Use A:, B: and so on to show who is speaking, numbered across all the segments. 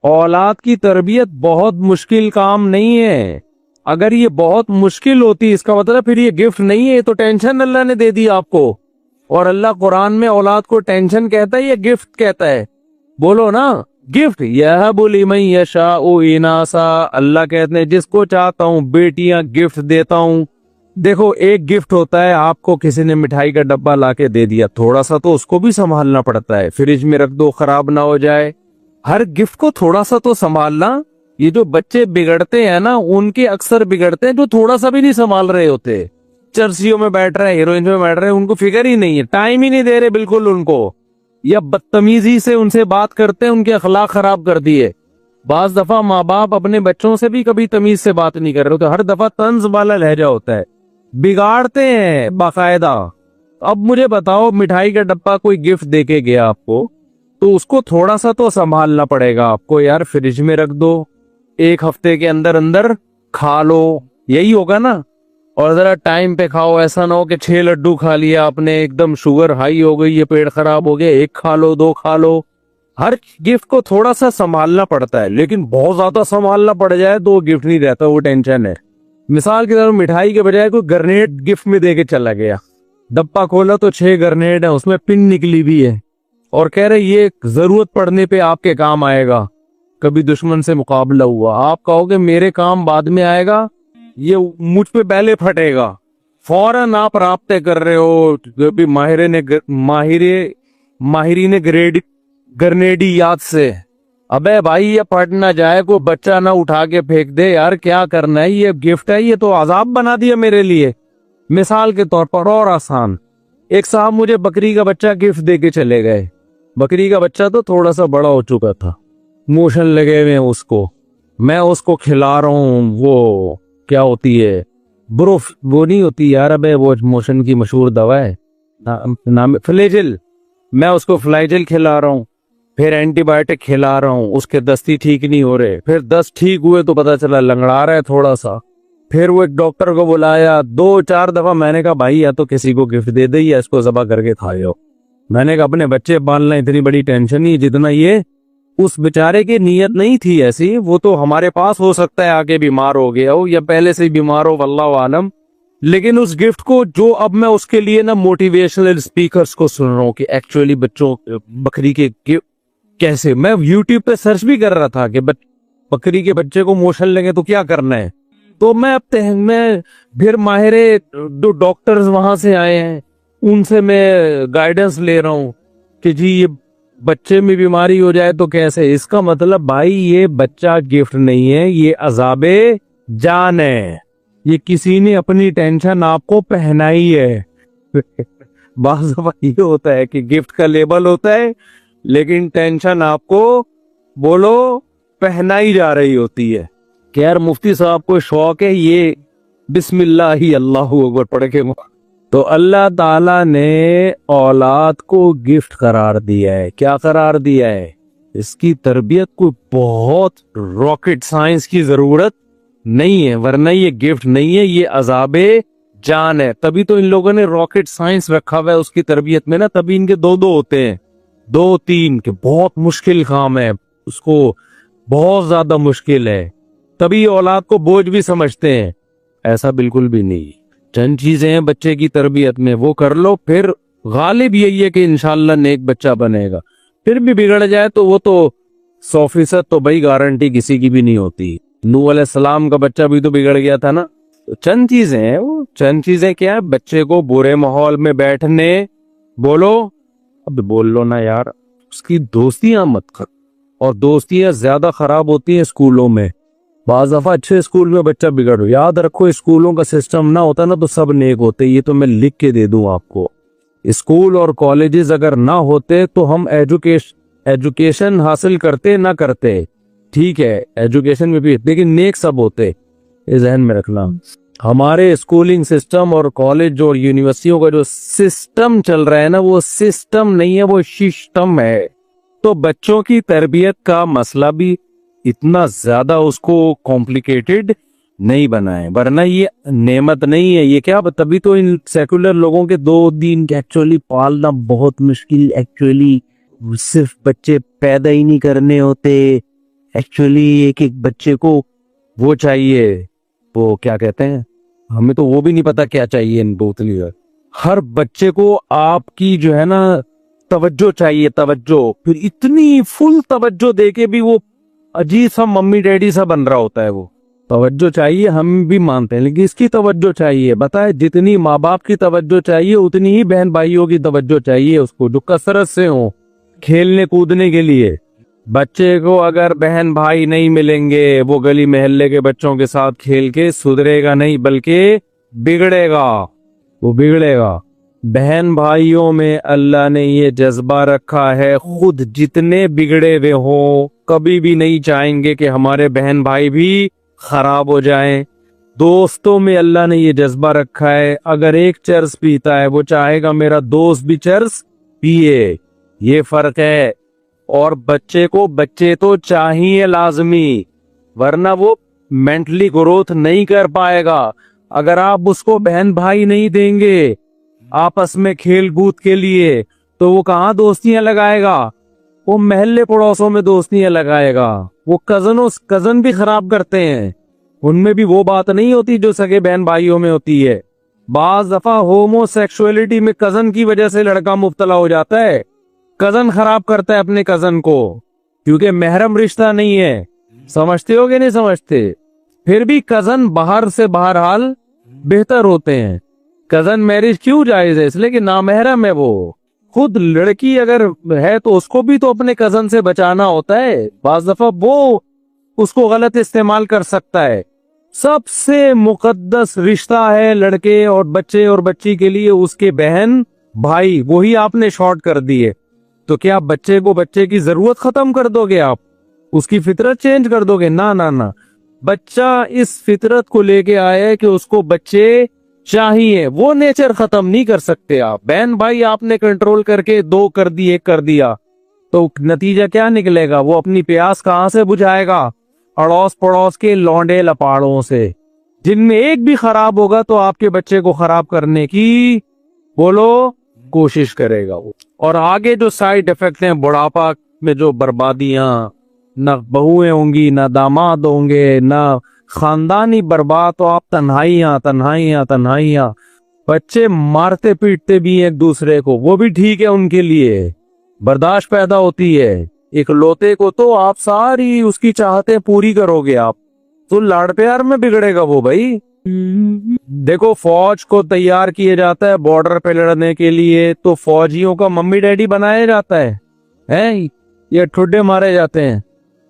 A: اولاد کی تربیت بہت مشکل کام نہیں ہے. اگر یہ بہت مشکل ہوتی اس کا مطلب پھر یہ گفٹ نہیں ہے, یہ تو ٹینشن اللہ نے دے دی آپ کو. اور اللہ قرآن میں اولاد کو ٹینشن کہتا ہے یا گفٹ کہتا ہے؟ بولو نا, گفٹ. یہب لمن یشاء اناسا, اللہ کہتے ہیں جس کو چاہتا ہوں بیٹیاں گفٹ دیتا ہوں. دیکھو ایک گفٹ ہوتا ہے آپ کو کسی نے مٹھائی کا ڈبہ لا کے دے دیا, تھوڑا سا تو اس کو بھی سنبھالنا پڑتا ہے, فریج میں رکھ دو خراب نہ ہو جائے. ہر گفٹ کو تھوڑا سا تو سنبھالنا. یہ جو بچے بگڑتے ہیں نا ان کے اکثر بگڑتے ہیں جو تھوڑا سا بھی نہیں سنبھال رہے ہوتے. چرسیوں میں بیٹھ رہے, ہیروئن میں بیٹھ رہے, ان کو فکر ہی نہیں ہے, ٹائم ہی نہیں دے رہے بالکل ان کو, یا بدتمیزی سے ان سے بات کرتے ہیں, ان کے اخلاق خراب کر دیے. بعض دفعہ ماں باپ اپنے بچوں سے بھی کبھی تمیز سے بات نہیں کر رہے ہوتے, ہر دفعہ طنز والا لہجہ ہوتا ہے, بگاڑتے ہیں باقاعدہ. اب مجھے بتاؤ مٹھائی کا ڈبہ کوئی گفٹ دے کے گیا آپ کو تو اس کو تھوڑا سا تو سنبھالنا پڑے گا آپ کو. یار فریج میں رکھ دو, ایک ہفتے کے اندر اندر کھا لو, یہی ہوگا نا. اور ذرا ٹائم پہ کھاؤ, ایسا نہ ہو کہ 6 لڈو کھا لیا آپ نے, ایک دم شوگر ہائی ہو گئی, یہ پیٹ خراب ہو گیا, ایک کھا لو 2 کھا لو. ہر گفٹ کو تھوڑا سا سنبھالنا پڑتا ہے, لیکن بہت زیادہ سنبھالنا پڑ جائے تو وہ گفٹ نہیں رہتا, وہ ٹینشن ہے. مثال کے طور مٹھائی کے بجائے کوئی گرنیڈ گفٹ میں دے کے چلا گیا, ڈبہ کھولا تو 6 گرنیڈ ہیں, اس میں پن نکلی بھی ہے, اور کہہ رہے یہ ضرورت پڑنے پہ آپ کے کام آئے گا. کبھی دشمن سے مقابلہ ہوا, آپ کہو گے میرے کام بعد میں آئے گا, یہ مجھ پہ پہلے پھٹے گا. فوراً آپ رابطے کر رہے ہو بھی ماہرین گرنیڈی یاد سے. ابے بھائی یہ پھٹ نہ جائے, کوئی بچہ نہ اٹھا کے پھینک دے. یار کیا کرنا ہے, یہ گفٹ ہے, یہ تو عذاب بنا دیا میرے لیے. مثال کے طور پر اور آسان, ایک صاحب مجھے بکری کا بچہ گفٹ دے کے چلے گئے. بکری کا بچہ تو تھوڑا سا بڑا ہو چکا تھا, موشن لگے ہوئے اس کو, میں اس کو کھلا رہا ہوں. وہ کیا ہوتی ہے, بروف, وہ نہیں ہوتی یار, ابے وہ موشن کی مشہور دوا ہے, نام فلیجل. میں اس کو فلیجل کھلا رہا ہوں, پھر اینٹی بائیوٹک کھلا رہا ہوں, اس کے دستی ٹھیک نہیں ہو رہے, پھر 10 ٹھیک ہوئے تو پتا چلا لنگڑا رہا ہے تھوڑا سا. پھر وہ ایک ڈاکٹر کو بلایا, 2-4 دفعہ میں نے کہا بھائی یا تو کسی کو گفٹ دے دے یا اس کو ذبح کر کے کھائے. میں نے کہا اپنے بچے پالنا اتنی بڑی ٹینشن نہیں جتنا یہ. اس بیچارے کی نیت نہیں تھی ایسی, وہ تو ہمارے پاس ہو سکتا ہے آگے بیمار ہو گیا ہو یا پہلے سے بیمار ہو, واللہ عالم. لیکن اس گفٹ کو جو اب میں اس کے لیے نا موٹیویشنل اسپیکرز کو سن رہا ہوں کہ ایکچولی بچوں بکری کے کیسے, میں یوٹیوب پہ سرچ بھی کر رہا تھا کہ بکری کے بچے کو موشن لگے تو کیا کرنا ہے. تو میں پھر ماہر جو ڈاکٹرز وہاں سے آئے ہیں ان سے میں گائیڈنس لے رہا ہوں کہ جی یہ بچے میں بیماری ہو جائے تو کیسے. اس کا مطلب بھائی یہ بچہ گفٹ نہیں ہے, یہ عذاب جان ہے, یہ کسی نے اپنی ٹینشن آپ کو پہنائی ہے. بعض دفعہ یہ ہوتا ہے کہ گفٹ کا لیبل ہوتا ہے لیکن ٹینشن آپ کو بولو پہنائی جا رہی ہوتی ہے. کہ یار مفتی صاحب کو شوق ہے یہ بسم اللہ ہی اللہ اکبر پڑھ کے, تو اللہ تعالی نے اولاد کو گفٹ قرار دیا ہے. کیا قرار دیا ہے؟ اس کی تربیت کو بہت راکٹ سائنس کی ضرورت نہیں ہے, ورنہ یہ گفٹ نہیں ہے, یہ عذاب جان ہے. تبھی تو ان لوگوں نے راکٹ سائنس رکھا ہوا ہے اس کی تربیت میں نا, تبھی ان کے 2 ہوتے ہیں, 2-3 کہ بہت مشکل کام ہے, اس کو بہت زیادہ مشکل ہے, تبھی اولاد کو بوجھ بھی سمجھتے ہیں. ایسا بالکل بھی نہیں. چند چیزیں ہیں بچے کی تربیت میں, وہ کر لو, پھر غالب یہی ہے کہ انشاءاللہ نیک بچہ بنے گا. پھر بھی بگڑ جائے تو وہ تو 100% تو بھائی گارنٹی کسی کی بھی نہیں ہوتی. نوح علیہ السلام کا بچہ بھی تو بگڑ گیا تھا نا. چند چیزیں ہیں, وہ چند چیزیں کیا ہے, بچے کو برے ماحول میں بیٹھنے, بولو اب بول لو نا یار, اس کی دوستیاں مت کر. اور دوستیاں زیادہ خراب ہوتی ہیں اسکولوں میں. بعض دفعہ اچھے اسکول میں بچہ بگڑ ہو, یاد رکھو اسکولوں کا سسٹم نہ ہوتا نا تو سب نیک ہوتے. یہ تو میں لکھ کے دے دوں آپ کو. اسکول اور کالجز اگر نہ ہوتے تو ہم ایجوکیشن حاصل کرتے نہ کرتے, ٹھیک ہے ایجوکیشن میں بھی, لیکن نیک سب ہوتے. یہ ذہن میں رکھنا. ہمارے اسکولنگ سسٹم اور کالج اور یونیورسٹیوں کا جو سسٹم چل رہا ہے نا, وہ سسٹم نہیں ہے, وہ سسٹم ہے. تو بچوں کی تربیت کا مسئلہ بھی اتنا زیادہ اس کو کمپلیکیٹڈ نہیں بنائے, ورنہ یہ نعمت نہیں ہے. یہ کیا, تبھی تو ان سیکولر لوگوں کے 2 دین کے ایکچولی پالنا بہت مشکل. ایکچولی صرف بچے پیدا ہی نہیں کرنے ہوتے, एक्चुअली एक एक बच्चे को वो चाहिए, वो क्या कहते हैं, हमें तो वो भी नहीं पता क्या चाहिए इन बोतली। हर बच्चे को आपकी जो है ना तवज्जो चाहिए, तवज्जो। फिर इतनी फुल तवज्जो देके भी वो अजीब सा मम्मी डैडी सा बन रहा होता है। वो तवज्जो चाहिए, हम भी मानते हैं, लेकिन इसकी तवज्जो चाहिए। बताए, जितनी माँ बाप की तवज्जो चाहिए उतनी ही बहन भाइयों की तवज्जो चाहिए उसको, जो कसरत से हो खेलने कूदने के लिए। बच्चे को अगर बहन भाई नहीं मिलेंगे, वो गली मोहल्ले के बच्चों के साथ खेल के सुधरेगा नहीं, बल्कि बिगड़ेगा, वो बिगड़ेगा। बहन भाइयों में अल्लाह ने ये जज्बा रखा है, खुद जितने बिगड़े हुए हो कभी भी नहीं चाहेंगे कि हमारे बहन भाई भी खराब हो जाएं। दोस्तों में अल्लाह ने ये जज्बा रखा है, अगर एक चरस पीता है वो चाहेगा मेरा दोस्त भी चरस पिए, ये फर्क है। और बच्चे को बच्चे तो चाहिए लाजमी, वरना वो मेंटली ग्रोथ नहीं कर पाएगा। अगर आप उसको बहन भाई नहीं देंगे आपस में खेल कूद के लिए, तो वो कहाँ दोस्तियां लगाएगा, वो महल्ले पड़ोसों में दोस्तियां लगाएगा। वो कजन भी खराब करते हैं, उनमें भी वो बात नहीं होती जो सगे बहन भाइयों में होती है। बाज दफा होमोसेक्सुअलिटी में कजन की वजह से लड़का मुब्तला हो जाता है, कजन खराब करता है अपने कजन को, क्योंकि महरम रिश्ता नहीं है। समझते हो कि नहीं समझते? फिर भी कजन बाहर से बहरहाल बेहतर होते हैं। कजन मैरिज क्यों जायज है? इसलिए कि नामहरम है वो। खुद लड़की अगर है तो उसको भी तो अपने कजन से बचाना होता है, बाज दफा वो उसको गलत इस्तेमाल कर सकता है। सबसे मुकद्दस रिश्ता है लड़के और बच्ची के लिए उसके बहन भाई, वही आपने शॉर्ट कर दिए। तो क्या बच्चे को बच्चे की जरूरत खत्म कर दोगे आप? उसकी फितरत चेंज कर दोगे? ना ना ना, बच्चा इस फितरत को लेके आया है कि उसको बच्चे चाहिए, वो नेचर खत्म नहीं कर सकते आप। बहन भाई आपने कंट्रोल करके 2 कर दिए, 1 कर दिया, तो नतीजा क्या निकलेगा? वो अपनी प्यास कहां से बुझाएगा? अड़ोस पड़ोस के लौंडे लपाड़ों से, जिनमें एक भी खराब होगा तो आपके बच्चे को खराब करने की बोलो कोशिश करेगा वो। और आगे जो साइड इफेक्ट हैं, बुढ़ापा में जो बर्बादियां, ना बहुएं होंगी, ना दामाद होंगे, ना खानदानी बर्बाद, तो आप तन्हाइयां तन्हाइयां तन्हाइयां। बच्चे मारते पीटते भी एक दूसरे को, वो भी ठीक है, उनके लिए बर्दाश्त पैदा होती है। एक लोते को तो आप सारी उसकी चाहते पूरी करोगे आप, तो लाड़ प्यार में बिगड़ेगा वो भाई। देखो, फौज को तैयार किया जाता है बॉर्डर पे लड़ने के लिए, तो फौजियों का मम्मी डैडी बनाया जाता है? ये ठुड्डे मारे जाते हैं।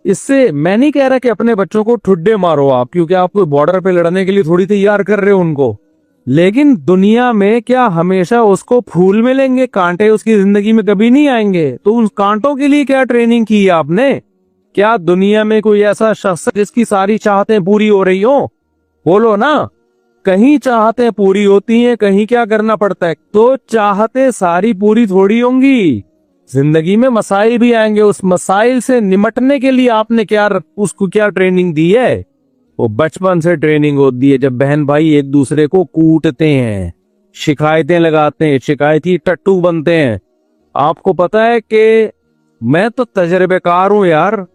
A: इससे मैं नहीं कह रहा कि अपने बच्चों को ठुड्डे मारो आप, क्योंकि आप कोई बॉर्डर पे लड़ने के लिए थोड़ी तैयार कर रहे हो उनको। लेकिन दुनिया में क्या हमेशा उसको फूल मिलेंगे? कांटे उसकी जिंदगी में कभी नहीं आएंगे। तो उन कांटों के लिए क्या ट्रेनिंग की है आपने? क्या दुनिया में कोई ऐसा शख्स जिसकी सारी चाहतें पूरी हो रही हो? बोलो ना। कहीं चाहतें पूरी होती हैं, कहीं क्या करना पड़ता है। तो चाहतें सारी पूरी थोड़ी होंगी, जिंदगी में मसाइल भी आएंगे। उस मसाइल से निमटने के लिए आपने उसको क्या ट्रेनिंग दी है? वो बचपन से ट्रेनिंग होती है। जब बहन भाई एक दूसरे को कूटते हैं, शिकायतें लगाते हैं, शिकायती टट्टू बनते हैं। आपको पता है कि मैं तो तजर्बेकार हूं यार।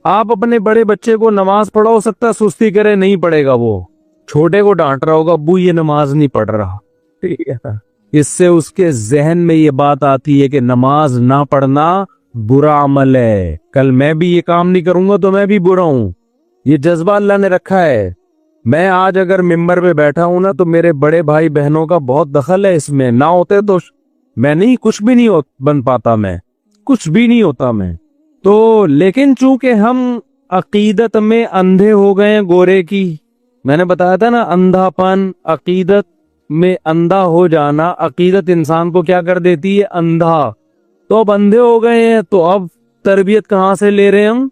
A: आप अपने बड़े बच्चे को नमाज पढ़ा, हो सकता है सुस्ती करे, नहीं पड़ेगा, वो छोटे को डांट रहा होगा, अब्बू ये नमाज नहीं पढ़ रहा, ठीक है ना? इससे उसके जहन में ये बात आती है कि नमाज ना पढ़ना बुरा अमल है, कल मैं भी ये काम नहीं करूंगा तो मैं भी बुरा हूं। ये जज्बा अल्लाह ने रखा है। मैं आज अगर मिंबर पे बैठा हूं ना, तो मेरे बड़े भाई बहनों का बहुत दखल है इसमें। ना होते तो मैं नहीं, कुछ भी नहीं बन पाता, मैं कुछ भी नहीं होता मैं तो। लेकिन चूंकि हम अकीदत में अंधे हो गए हैं गोरे की, मैंने बताया था ना, अंधापन, अकीदत में अंधा हो जाना, अकीदत इंसान को क्या कर देती है? अंधा। तो अब अंधे हो गए हैं, तो अब तरबियत कहाँ से ले रहे हैं हम?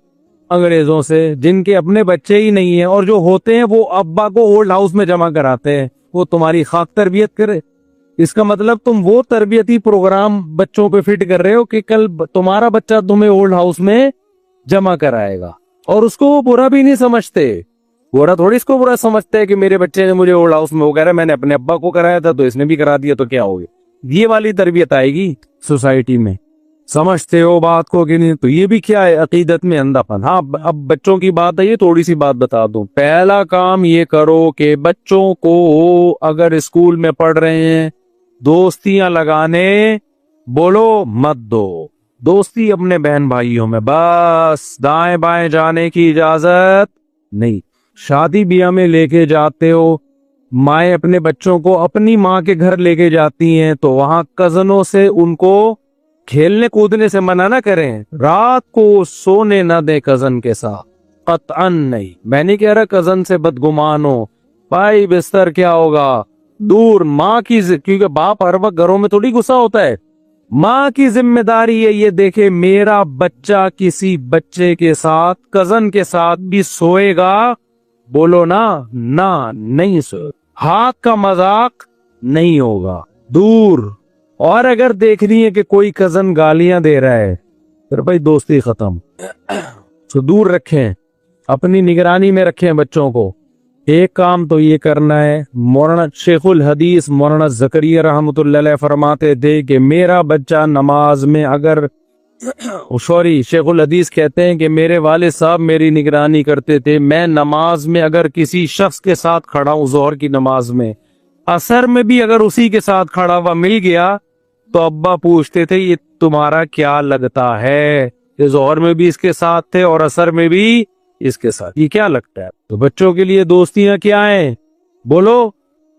A: अंग्रेजों से, जिनके अपने बच्चे ही नहीं है, और जो होते हैं वो अब्बा को ओल्ड हाउस में जमा कराते हैं, वो तुम्हारी खाक तरबियत करे। इसका मतलब तुम वो तरबियती प्रोग्राम बच्चों पे फिट कर रहे हो कि कल तुम्हारा बच्चा तुम्हें ओल्ड हाउस में जमा कराएगा। और उसको वो बुरा भी नहीं समझते, गोरा थोड़ी इसको बुरा समझते है कि मेरे बच्चे ने मुझे ओल्ड हाउस में, वो कह रहा है मैंने अपने अब्बा को कराया था तो इसने भी करा दिया, तो क्या हो गया? ये वाली तरबियत आएगी सोसाइटी में। समझते हो बात को कि नहीं? तो ये भी क्या है, अकीदत में अंधापन। हाँ, अब बच्चों की बात है, ये थोड़ी सी बात बता दूं। पहला काम ये करो कि बच्चों को अगर स्कूल में पढ़ रहे हैं दोस्तियां लगाने बोलो मत दो। दोस्ती अपने बहन भाइयों में बस, दाएं बाएं जाने की इजाजत नहीं। शादी ब्याह में लेके जाते हो, माएं अपने बच्चों को अपनी माँ के घर लेके जाती हैं तो वहां कजनों से उनको खेलने कूदने से मना ना करें। रात को सोने ना दे कजन के साथ, कतअन नहीं। मैं नहीं कह रहा कजन से बदगुमान हो, भाई बिस्तर क्या होगा दूर। माँ की क्योंकि बाप हर वक्त घरों में थोड़ी गुस्सा होता है। माँ की जिम्मेदारी है ये देखे मेरा बच्चा किसी बच्चे के साथ, कजन के साथ भी सोएगा। बोलो ना, ना नहीं सो, हाथ का मजाक नहीं होगा, दूर। और अगर देख रही है कि कोई कजन गालियां दे रहा है फिर भाई दोस्ती खत्म। तो दूर रखें, अपनी निगरानी में रखें बच्चों को। एक काम तो ये करना है, मौलाना शेखुल हदीस मौलाना जकरिया रहमतुल्लाह अलैह फरमाते थे कि मेरा बच्चा नमाज में अगर शेखुल हदीस कहते हैं कि मेरे वालिद साहब मेरी निगरानी करते थे, मैं नमाज में अगर किसी शख्स के साथ खड़ा हूं, जोहर की नमाज में, असर में भी अगर उसी के साथ खड़ा हुआ मिल गया तो अब्बा पूछते थे ये तुम्हारा क्या लगता है, ये जोहर में भी इसके साथ थे और असर में भी इसके साथ, ये क्या लगता है? तो बच्चों के लिए दोस्तियां क्या हैं बोलो?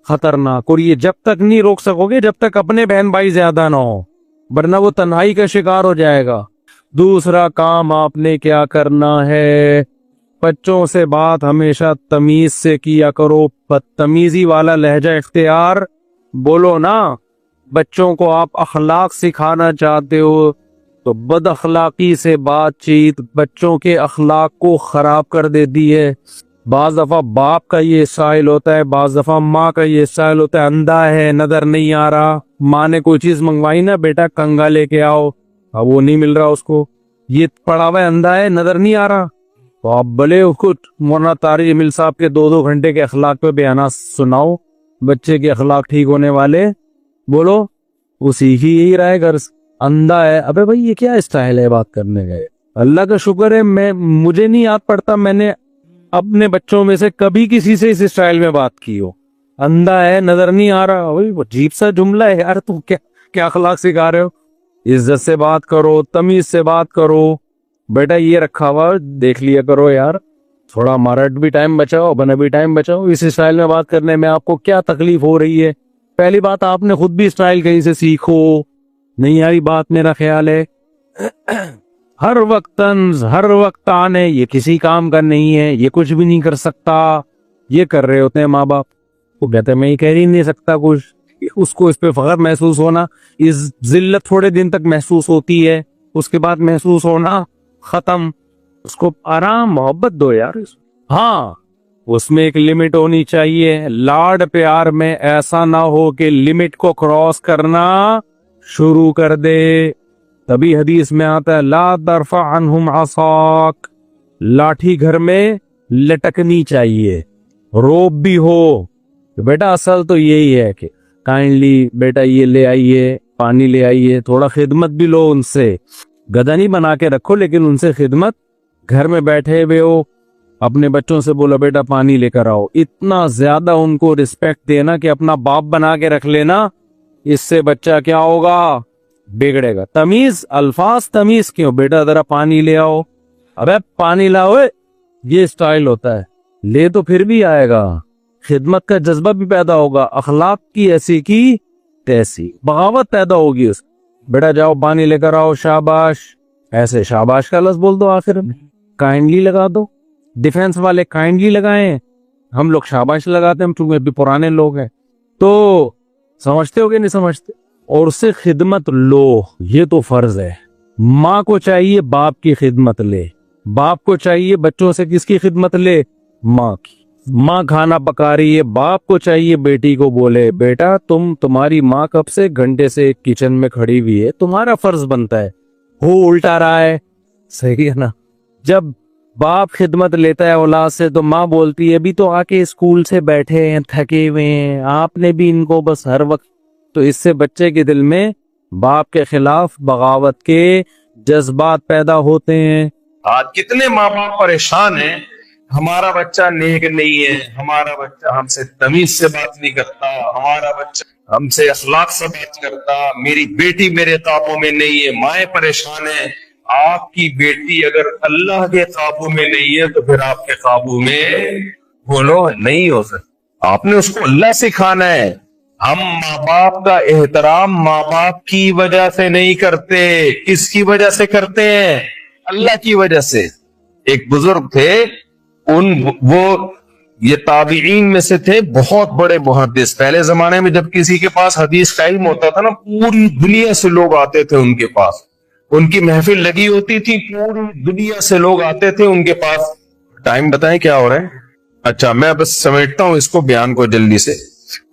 A: खतरनाक। और ये जब तक नहीं रोक सकोगे जब तक अपने बहन भाई ज्यादा ना हो, वरना वो तन्हाई का शिकार हो जाएगा। दूसरा काम आपने क्या करना है, बच्चों से बात हमेशा तमीज से किया करो। बदतमीजी वाला लहजा इख्तियार बोलो ना। बच्चों को आप अखलाक सिखाना चाहते हो तो बद अखलाकी से बातचीत बच्चों के अखलाक को खराब कर देती है। बाज दफा बाप का ये स्टाइल होता है, बाज दफा माँ का ये स्टाइल होता है, अंधा है नजर नहीं आ रहा, माँ ने कोई चीज मंगवाई ना बेटा कंगा लेके आओ, अब वो नहीं मिल रहा उसको, ये पड़ा हुआ है अंधा है नजर नहीं आ रहा। तो आप भले खुद मौलाना तारिक जमील साहब के 2-2 घंटे के अखलाक पे बयाना सुनाओ, बच्चे के अखलाक ठीक होने वाले, बोलो वो सीख ही यही रहा है घर से। अंधा है, अबे भाई ये क्या स्टाइल है बात करने का? अल्लाह का शुक्र है मुझे नहीं याद पड़ता मैंने अपने बच्चों में से कभी किसी से इस स्टाइल में बात की हो। अंधा है नजर नहीं आ रहा, वही अजीब सा जुमला है यार, तुम क्या क्या अखलाक सिखा रहे हो? इज्जत से बात करो, तमीज से बात करो। बेटा ये रखा हुआ देख लिया करो यार, थोड़ा हमारा भी टाइम बचाओ, अपना भी टाइम बचाओ। इस स्टाइल में बात करने में आपको क्या तकलीफ हो रही है? पहली बात आपने खुद भी स्टाइल कहीं से सीखो, नहीं आई बात मेरा ख्याल है। हर वक्त तंज, हर वक्त आने, ये किसी काम का नहीं है, ये कुछ भी नहीं कर सकता, ये कर रहे होते हैं माँ बाप। वो कहते हैं मैं ही कह ही नहीं सकता कुछ, उसको इस पे फख्र महसूस होना, इस जिल्लत थोड़े दिन तक महसूस होती है, उसके बाद महसूस होना खत्म। उसको आराम मोहब्बत दो यार। हाँ, उसमें एक लिमिट होनी चाहिए। लाड प्यार में ऐसा ना हो कि लिमिट को क्रॉस करना शुरू कर दे। तभी हदीस में आता है ला तरफा अन्हुम असाक, लाठी घर में लटकनी चाहिए, रोब भी हो। तो बेटा असल तो यही है कि काइंडली बेटा ये ले आइए, पानी ले आइए, थोड़ा खिदमत भी लो उनसे, गधा नहीं बना के रखो लेकिन उनसे खिदमत। घर में बैठे हुए हो, अपने बच्चों से बोलो बेटा पानी लेकर आओ, इतना ज्यादा उनको रिस्पेक्ट देना कि अपना बाप बना के रख लेना। इससे बच्चा क्या होगा, बिगड़ेगा। तमीज, अल्फाज तमीज क्यों, बेटा जरा पानी ले आओ, अबे पानी लाओ, ये स्टाइल होता है। ले तो फिर भी आएगा, खिदमत का जज्बा भी पैदा होगा, अखलाक की ऐसी की तैसी बगावत पैदा होगी उस। बेटा जाओ पानी लेकर आओ, शाबाश, ऐसे शाबाश का लफ्ज बोल दो आखिर में, काइंडली लगा दो। डिफेंस वाले काइंडली लगाएं, हम लोग शाबाश लगाते हैं, हम चूंकि भी पुराने लोग हैं। तो समझते हो कि नहीं समझते? और उससे खिदमत लो, ये तो फर्ज है। माँ को चाहिए बाप की खिदमत ले, बाप को चाहिए बच्चों से किसकी खिदमत ले, माँ की। माँ खाना पका रही है, बाप को चाहिए बेटी को बोले बेटा तुम्हारी माँ कब से घंटे से किचन में खड़ी हुई है, तुम्हारा फर्ज बनता है। हो उल्टा रहा है, सही है ना? जब बाप खिदमत लेता है औलाद से तो माँ बोलती है अभी तो आके स्कूल से बैठे हैं, थके हुए हैं, आपने भी इनको बस हर वक्त। तो इससे बच्चे के दिल में बाप के खिलाफ बगावत के जज्बात पैदा होते हैं।
B: आज कितने माँ बाप परेशान हैं, हमारा बच्चा नेक नहीं है, हमारा बच्चा हमसे तमीज से बात नहीं करता, हमारा बच्चा हमसे अखलाक से बात करता, मेरी बेटी मेरे काबू में नहीं है। माए परेशान है। आपकी बेटी अगर अल्लाह के काबू में नहीं है तो फिर आपके काबू में बोलो नहीं हो सकता। आपने उसको अल्लाह सिखाना है। हम माँ बाप का एहतराम माँ बाप की वजह से नहीं करते, किसकी वजह से करते हैं? अल्लाह की वजह से। एक बुजुर्ग थे, वो ये ताबीईन में से थे, बहुत बड़े मुहद्दिस। पहले जमाने में जब किसी के पास हदीस का इल्म होता था ना, पूरी दुनिया से लोग आते थे उनके पास, उनकी महफिल लगी होती थी, पूरी दुनिया से लोग आते थे उनके पास। टाइम बताएं क्या हो रहा है? अच्छा, मैं बस समेटता हूं इसको बयान को जल्दी से।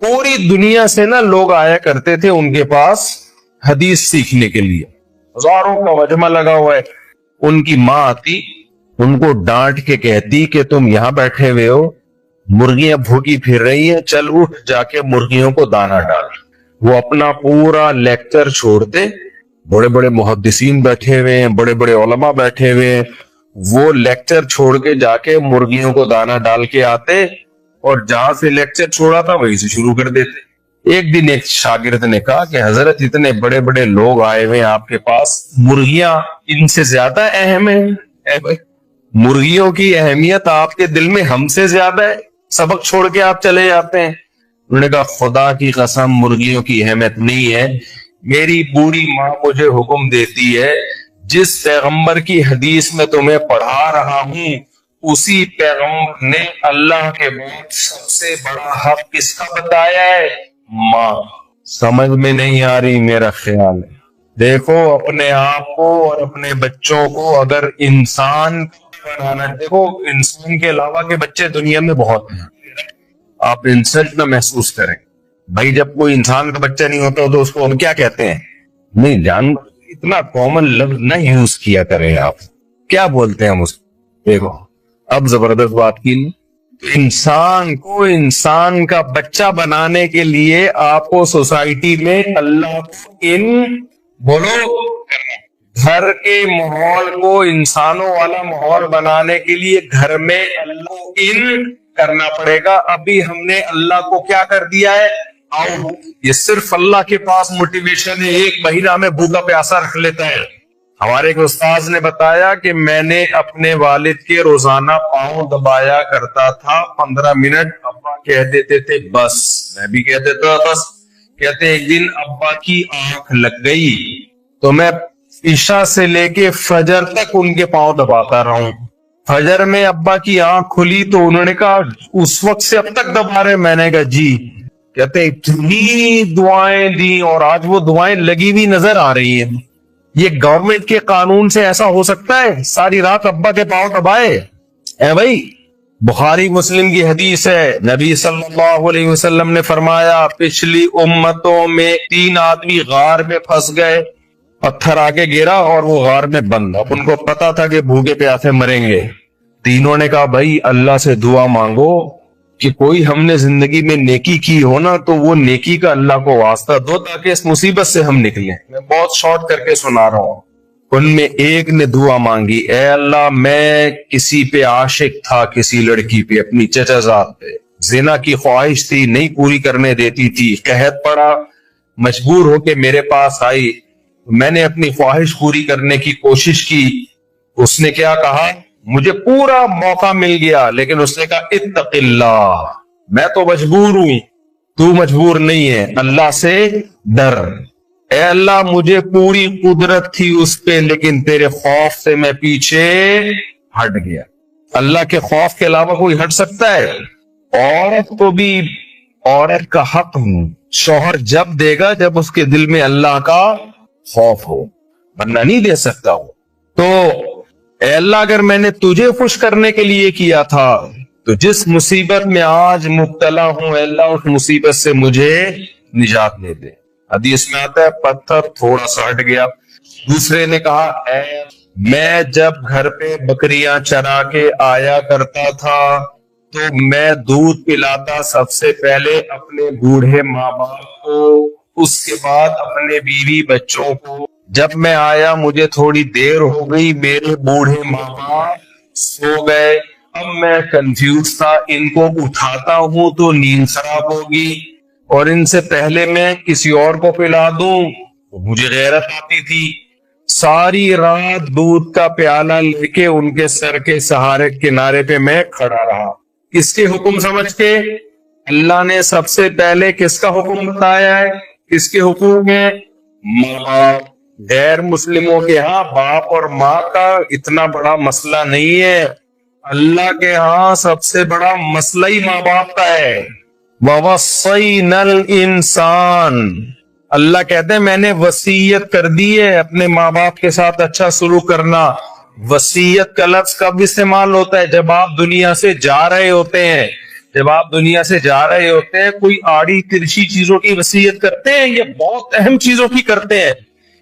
B: पूरी दुनिया से ना लोग आया करते थे उनके पास हदीस सीखने के लिए, हजारों का मजमा लगा हुआ है। उनकी माँ आती, उनको डांट के कहती कि तुम यहां बैठे हुए हो, मुर्गियां भूखी फिर रही हैं, चल उठ जाके मुर्गियों को दाना डाल। वो अपना पूरा लेक्चर छोड़ते, बड़े बड़े मुहद्दिसीन बैठे हुए हैं, बड़े बड़े उलमा बैठे हुए हैं, वो लेक्चर छोड़ के जाके मुर्गियों को दाना डाल के आते और जहां से लेक्चर छोड़ा था वहीं से शुरू कर देते। एक दिन एक शागिर्द ने कहा कि हजरत इतने बड़े बड़े लोग आए हुए हैं आपके पास, मुर्गियां इनसे ज्यादा अहम है? भाई, मुर्गियों की अहमियत आपके दिल में हमसे ज्यादा है, सबक छोड़ के आप चले जाते हैं। उन्होंने कहा खुदा की कसम मुर्गियों की अहमियत नहीं है, मेरी बूढ़ी माँ मुझे हुक्म देती है, जिस पैगंबर की हदीस में तुम्हें पढ़ा रहा हूं उसी पैगंबर ने अल्लाह के बाद सबसे बड़ा हक किसका बताया है? माँ। समझ में नहीं आ रही मेरा ख्याल है। देखो अपने आप को और अपने बच्चों को अगर इंसान बनाना, देखो इंसान के अलावा के बच्चे दुनिया में बहुत हैं, आप इंसल्ट ना महसूस करें भाई। जब कोई इंसान का बच्चा नहीं होता तो उसको हम क्या कहते हैं? नहीं जान, इतना कॉमन लफ्ज ना यूज किया करें आप। क्या बोलते हैं हम उसको? देखो अब जबरदस्त बात की। इंसान को इंसान का बच्चा बनाने के लिए आपको सोसाइटी में अल्लाह को इन बोलो घर के माहौल को इंसानों वाला माहौल बनाने के लिए घर में अल्लाह को इन करना पड़ेगा। अभी हमने अल्लाह को क्या कर दिया है? आओ। ये सिर्फ अल्लाह के पास मोटिवेशन है। एक महीना में भूखा प्यासा रख लेता है। हमारे एक उस्ताद ने बताया कि मैंने अपने वालिद के रोजाना पांव दबाया करता था 15 मिनट, अब्बा कह देते थे बस, मैं भी कह देता था बस। कहते एक दिन अब्बा की आंख लग गई तो मैं ईशा से लेके फजर तक उनके पांव दबाता रहा हूं। फजर में अब्बा की आंख खुली तो उन्होंने कहा उस वक्त से अब तक दबा रहे? मैंने कहा जी। कहते इतनी दुआएं दी और आज वो दुआएं लगी हुई नजर आ रही हैं। ये गवर्नमेंट के कानून से ऐसा हो सकता है? सारी रात अब्बा के पांव दबाए है भाई। बुखारी मुस्लिम की हदीस है, नबी सल्लल्लाहु अलैहि वसल्लम ने फरमाया पिछली उम्मतों में 3 आदमी गार में फंस गए, पत्थर आके गिरा और वो गार में बंद। अब उनको पता था कि भूखे प्यासे मरेंगे। तीनों ने कहा भाई अल्लाह से दुआ मांगो कि कोई हमने जिंदगी में नेकी की हो ना तो वो नेकी का अल्लाह को वास्ता दो ताकि इस मुसीबत से हम निकलें। मैं बहुत शॉर्ट करके सुना रहा हूं। उनमें एक ने दुआ मांगी, ए अल्लाह मैं किसी पे आशिक था, किसी लड़की पे, अपनी चचाजाद पे, जिना की ख्वाहिश थी, नहीं पूरी करने देती थी, कहत पड़ा, मजबूर होके मेरे पास आई, मैंने अपनी ख्वाहिश पूरी करने की कोशिश की। उसने क्या कहा? मुझे पूरा मौका मिल गया, लेकिन उसने कहा इत्तक़िल्लाह, मैं तो मजबूर हुई, तू मजबूर नहीं है, अल्लाह से डर। ए अल्लाह मुझे पूरी कुदरत थी उस पे, लेकिन तेरे खौफ से मैं पीछे हट गया। अल्लाह के खौफ के अलावा कोई हट सकता है? औरत को भी औरत का हक शौहर जब देगा जब उसके दिल में अल्लाह का खौफ हो, वरना नहीं दे सकता हो। तो ए अल्लाह अगर मैंने तुझे खुश करने के लिए किया था तो जिस मुसीबत में आज मुब्तला हूं अल्लाह उस मुसीबत से मुझे निजात दे दे। हदीस में आता है पत्थर थोड़ा सा हट गया। दूसरे ने कहा ए मैं जब घर पे बकरियां चरा के आया करता था तो मैं दूध पिलाता सबसे पहले अपने बूढ़े माँ बाप को, اس کے بعد اپنے بیوی بچوں کو. جب میں آیا مجھے تھوڑی دیر ہو گئی, میرے بوڑھے ماں باپ سو گئے. اب میں کنفیوز تھا, ان کو اٹھاتا ہوں تو نیند خراب ہوگی اور ان سے پہلے میں کسی اور کو پلا دوں. مجھے غیرت آتی تھی. ساری رات دودھ کا پیالہ لے کے ان کے سر کے سہارے کنارے پہ میں کھڑا رہا. کس کے حکم سمجھ کے؟ اللہ نے سب سے پہلے کس کا حکم بتایا ہے؟ کس کے حکم ہے؟ ماں باپ. غیر مسلموں کے ہاں باپ اور ماں کا اتنا بڑا مسئلہ نہیں ہے, اللہ کے ہاں سب سے بڑا مسئلہ ہی ماں باپ کا ہے. وَوَصَّيْنَا الْإِنسَانَ, اللہ کہتے ہیں میں نے وصیت کر دی ہے اپنے ماں باپ کے ساتھ اچھا سلوک کرنا. وصیت کا لفظ کب استعمال ہوتا ہے؟ جب آپ دنیا سے جا رہے ہوتے ہیں. جب آپ دنیا سے جا رہے ہوتے ہیں کوئی آڑی ترچھی چیزوں کی وصیت کرتے ہیں, یہ بہت اہم چیزوں کی کرتے ہیں.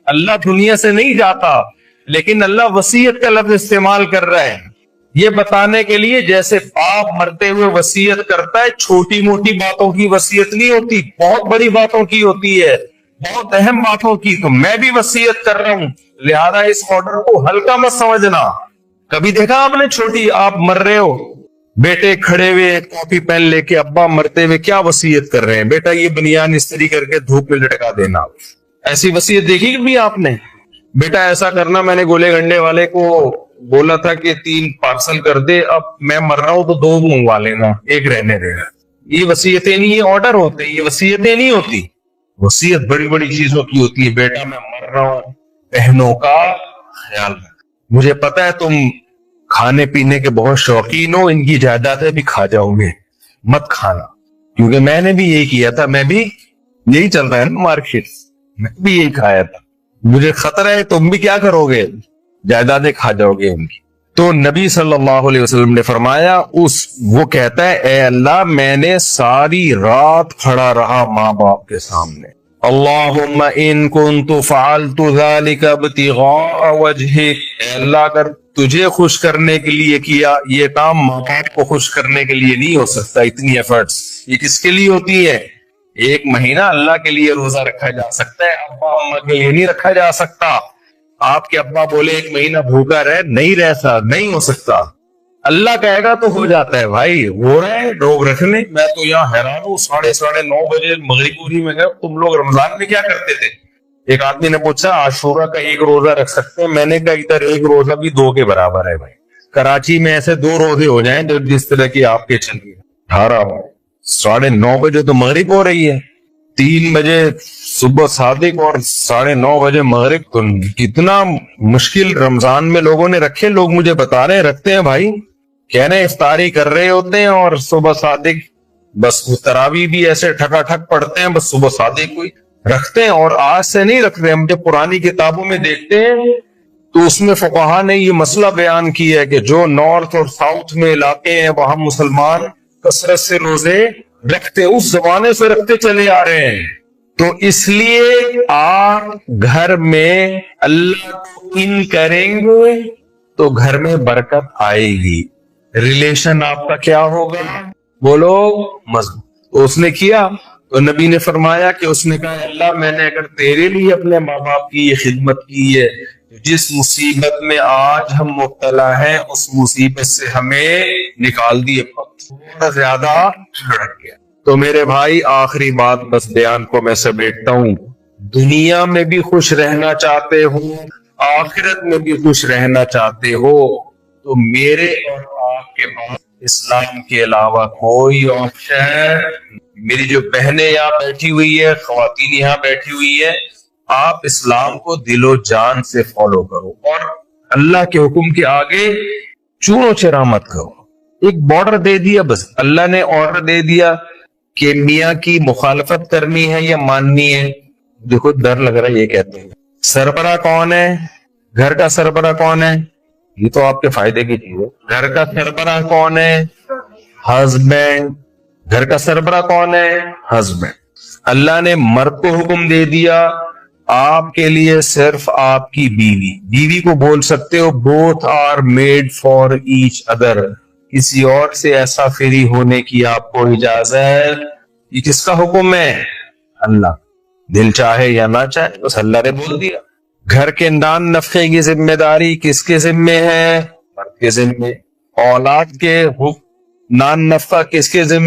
B: اللہ دنیا سے نہیں جاتا, لیکن اللہ وصیت کا لفظ استعمال کر رہا ہے یہ بتانے کے لیے جیسے باپ مرتے ہوئے وصیت کرتا ہے, چھوٹی موٹی باتوں کی وصیت نہیں ہوتی, بہت بڑی باتوں کی ہوتی ہے, بہت اہم باتوں کی. تو میں بھی وصیت کر رہا ہوں, لہذا اس آرڈر کو ہلکا مت سمجھنا. کبھی دیکھا آپ نے چھوٹی, آپ مر رہے ہو, بیٹے کھڑے ہوئے کاپی پین لے کے ابا مرتے ہوئے کیا وصیت کر رہے ہیں؟ بیٹا یہ بنیان استری کر کے دھوپ میں لٹکا دینا. ایسی وصیت دیکھی کبھی آپ نے؟ بیٹا ایسا کرنا, میں نے گولے گنڈے والے کو بولا تھا کہ 3 پارسل کر دے, اب میں مر رہا ہوں تو 2 منگوا لینا, 1 رہنے دے. یہ وصیتیں نہیں, یہ آرڈر ہوتے ہیں, یہ وصیتیں نہیں ہوتی. وصیت بڑی بڑی چیزوں کی ہوتی ہے. بیٹا میں مر رہا ہوں, بہنوں کا خیال رکھ. مجھے پتا ہے تم کھانے پینے کے بہت شوقین ہو, ان کی جائیدادیں بھی کھا جاؤ گے, مت کھانا, کیونکہ میں نے بھی یہی کیا تھا. میں بھی یہی چل رہا ہے نا مارکیٹ, میں بھی یہی کھایا تھا. مجھے خطرہ ہے تم بھی کیا کرو گے, جائیدادیں کھا جاؤ گے ان کی. تو نبی صلی اللہ علیہ وسلم نے فرمایا, وہ کہتا ہے اے اللہ میں نے ساری رات کھڑا رہا ماں باپ کے سامنے. اللہم ان کنت فعلت ذلک ابتغاء وجہک, اے اللہ اگر تجھے خوش کرنے کے لیے کیا یہ کام, ماں باپ کو خوش کرنے کے لیے نہیں ہو سکتا. اتنی ایفرٹس یہ کس کے لیے ہوتی ہے؟ 1 مہینہ اللہ کے لیے روزہ رکھا جا سکتا ہے, ابا اما کے لیے نہیں رکھا جا سکتا. آپ کے ابا بولے 1 مہینہ بھوکا رہ, نہیں رہتا, نہیں ہو سکتا. اللہ کہے گا تو ہو جاتا ہے. بھائی ہو رہا ہے روگ رکھنے. میں تو یہاں حیران ہوں, 9:30 بجے مغرب پوری میں گئے, تم لوگ رمضان میں کیا کرتے تھے؟ ایک آدمی نے پوچھا عاشورہ کا 1 روزہ رکھ سکتے ہیں؟ میں نے کہا ادھر 1 روزہ بھی 2 کے برابر ہے بھائی. کراچی میں ایسے 2 روزے ہو جائیں جس طرح کی آپ کے چل رہی ہے. 9:30 بجے تو مغرب ہو رہی ہے, 3 بجے صبح صادق اور 9:30 بجے مغرب. تو کتنا مشکل رمضان میں لوگوں نے رکھے. لوگ مجھے بتا رہے ہیں رکھتے ہیں بھائی, کہہ رہے ہیں افطاری کر رہے ہوتے ہیں اور صبح صادق, بس وہ تراویح بھی ایسے ٹھکا ٹھک پڑھتے ہیں, بس صبح صادق کوئی رکھتے ہیں. اور آج سے نہیں رکھ رہے, ہم جب پرانی کتابوں میں دیکھتے ہیں تو اس میں فقہا نے یہ مسئلہ بیان کیا ہے کہ جو نارتھ اور ساؤتھ میں علاقے ہیں وہاں مسلمان کثرت سے روزے رکھتے, اس زمانے سے رکھتے چلے آ رہے ہیں. تو اس لیے آپ گھر میں اللہ کو ان کریں گے تو گھر میں برکت آئے گی, ریلیشن آپ کا کیا ہوگا بولو مضبوط. تو اس نے کیا, تو نبی نے فرمایا کہ اس نے کہا اللہ میں نے اگر تیرے لیے اپنے ماں باپ کی یہ خدمت کی ہے, جس مصیبت میں آج ہم مبتلا ہیں اس مصیبت سے ہمیں نکال دیے, تھوڑا زیادہ چھڑک گیا. تو میرے بھائی آخری بات بس بیان کو میں سمیٹتا ہوں, دنیا میں بھی خوش رہنا چاہتے ہو, آخرت میں بھی خوش رہنا چاہتے ہو, تو میرے اور آپ کے پاس اسلام کے علاوہ کوئی آپشن. میری جو بہنیں یہاں بیٹھی ہوئی ہے, خواتین یہاں بیٹھی ہوئی ہے, آپ اسلام کو دل و جان سے فالو کرو اور اللہ کے حکم کے آگے چونو چرا مت کرو. ایک بارڈر دے دیا, بس اللہ نے آرڈر دے دیا کہ میاں کی مخالفت کرنی ہے یا ماننی ہے. دیکھو ڈر لگ رہا ہے, یہ کہتے ہیں سربراہ کون ہے, گھر کا سربراہ کون ہے, یہ تو آپ کے فائدے کی چیز ہے. گھر کا سربراہ کون ہے, ہسبینڈ. گھر کا سربراہ کون ہے, ہسبینڈ. اللہ نے مرد کو حکم دے دیا آپ کے لیے صرف آپ کی بیوی. بیوی کو بول سکتے ہو both are made for each other, کسی اور سے ایسا فری ہونے کی آپ کو اجازت. یہ کس کا حکم ہے, اللہ. دل چاہے یا نہ چاہے، بس اللہ نے بول دیا. گھر کے نان نفقے کی ذمہ داری کس کے ذمے ہے؟ مرد کے ذمے. اولاد کے نان نفقہ کس کے ذمے؟